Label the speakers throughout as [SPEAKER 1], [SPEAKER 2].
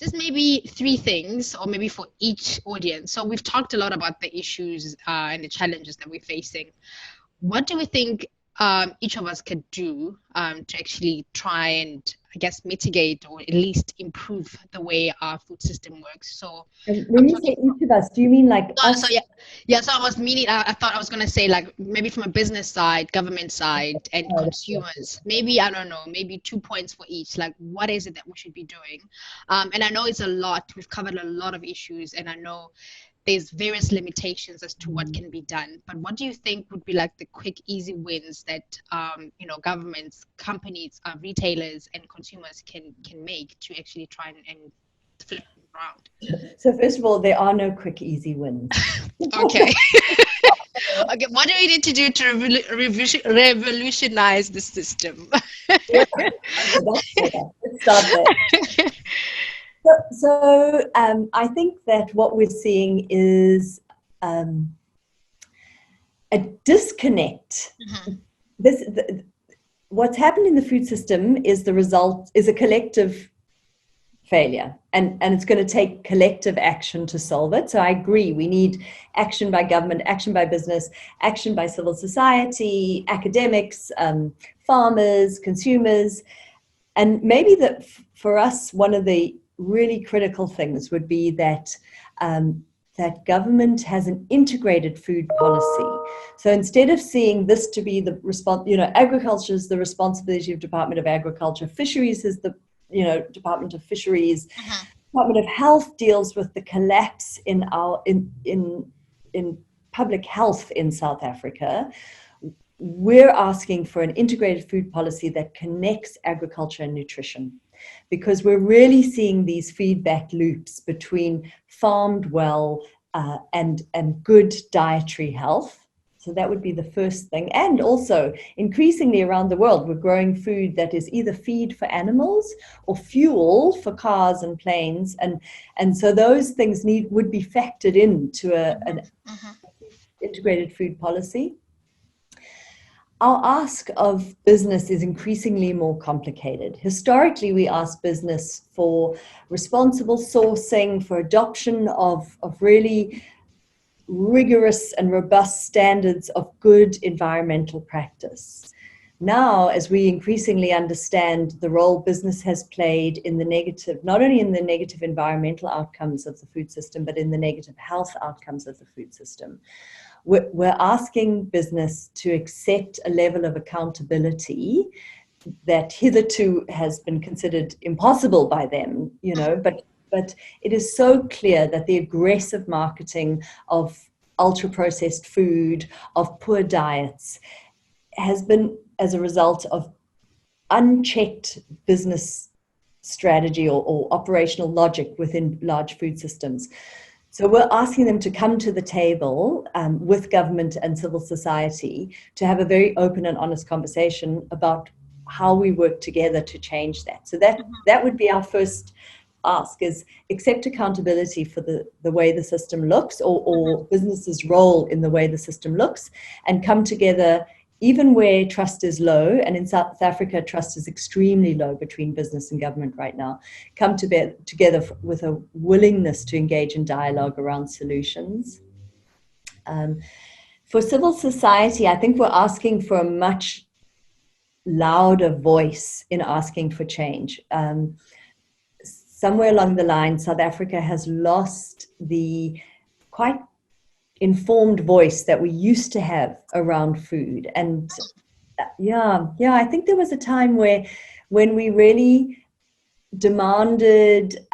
[SPEAKER 1] just maybe three things, or maybe for each audience. So we've talked a lot about the issues and the challenges that we're facing. What do we think each of us could do to actually try and, I guess, mitigate or at least improve the way our food system works? So
[SPEAKER 2] And when you say each of us, do you mean like us?
[SPEAKER 1] so yeah. So I was meaning, I thought I was gonna say like maybe from a business side, government side, and consumers. Maybe I don't know, maybe 2 points for each. Like, what is it that we should be doing? And I know it's a lot. We've covered a lot of issues, and I know there's various limitations as to what can be done. But what do you think would be like the quick, easy wins that governments, companies, retailers, and consumers can make to actually try and flip it around?
[SPEAKER 2] So first of all, there are no quick, easy wins.
[SPEAKER 1] Okay. Okay. What do we need to do to revolutionize the system?
[SPEAKER 2] Yeah. Let's start there. So I think that what we're seeing is a disconnect. What's happened in the food system is the result is a collective failure, and it's going to take collective action to solve it. So I agree, we need action by government, action by business, action by civil society, academics, farmers, consumers. And maybe that for us, one of the really critical things would be that that government has an integrated food policy. So instead of seeing this to be the agriculture is the responsibility of Department of Agriculture, fisheries is the Department of Fisheries, Department of Health deals with the collapse in public health in South Africa. We're asking for an integrated food policy that connects agriculture and nutrition, because we're really seeing these feedback loops between farmed well and good dietary health. So that would be the first thing. And also, increasingly around the world, we're growing food that is either feed for animals or fuel for cars and planes. And so those things would be factored into an integrated food policy. Our ask of business is increasingly more complicated. Historically, we asked business for responsible sourcing, for adoption of really rigorous and robust standards of good environmental practice. Now, as we increasingly understand the role business has played in the negative, not only in the negative environmental outcomes of the food system, but in the negative health outcomes of the food system, we're asking business to accept a level of accountability that hitherto has been considered impossible by them, but it is so clear that the aggressive marketing of ultra-processed food, of poor diets, has been as a result of unchecked business strategy or operational logic within large food systems. So we're asking them to come to the table with government and civil society to have a very open and honest conversation about how we work together to change that. So that would be our first ask, is accept accountability for the way the system looks, or businesses' role in the way the system looks, and come together even where trust is low. And in South Africa, trust is extremely low between business and government right now. Come together with a willingness to engage in dialogue around solutions. For civil society, I think we're asking for a much louder voice in asking for change. Somewhere along the line, South Africa has lost the quite informed voice that we used to have around food. And I think there was a time when we really demanded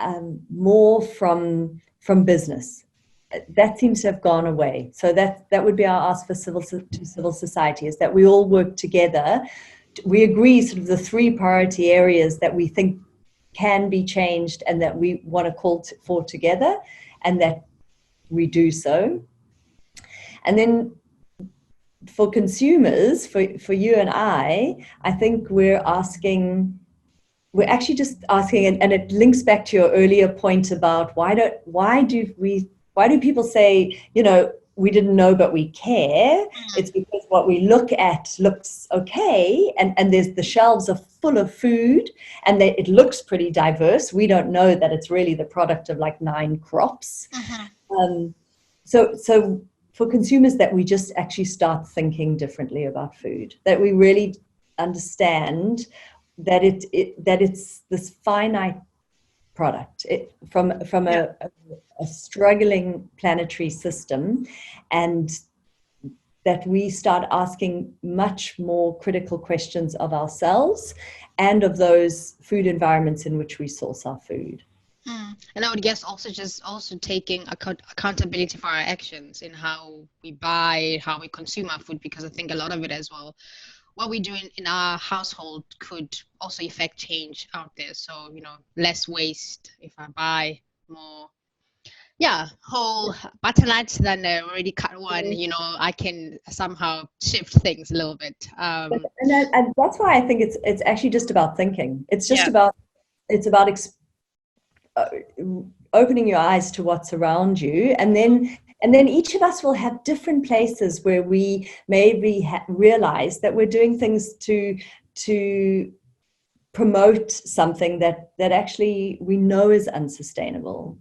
[SPEAKER 2] more from business. That seems to have gone away. So that would be our ask for civil society, is that we all work together. We agree sort of the three priority areas that we think can be changed and that we want to call for together, and that we do so. And then for consumers, for you and I think we're actually just asking, and it links back to your earlier point about why do people say, we didn't know, but we care. It's because what we look at looks okay, and there's the shelves are full of food, and it looks pretty diverse. We don't know that it's really the product of like 9 crops. So for consumers, that we just actually start thinking differently about food, that we really understand that it's this finite product from a struggling planetary system, and that we start asking much more critical questions of ourselves and of those food environments in which we source our food.
[SPEAKER 1] And I would guess also taking accountability for our actions in how we buy, how we consume our food, because I think a lot of it as well, what we do in our household could also affect change out there. So, less waste if I buy more, whole butternut than a already cut one, I can somehow shift things a little bit.
[SPEAKER 2] And that's why I think it's actually just about thinking. It's just about opening your eyes to what's around you, and then each of us will have different places where we maybe realize that we're doing things to promote something that actually we know is unsustainable.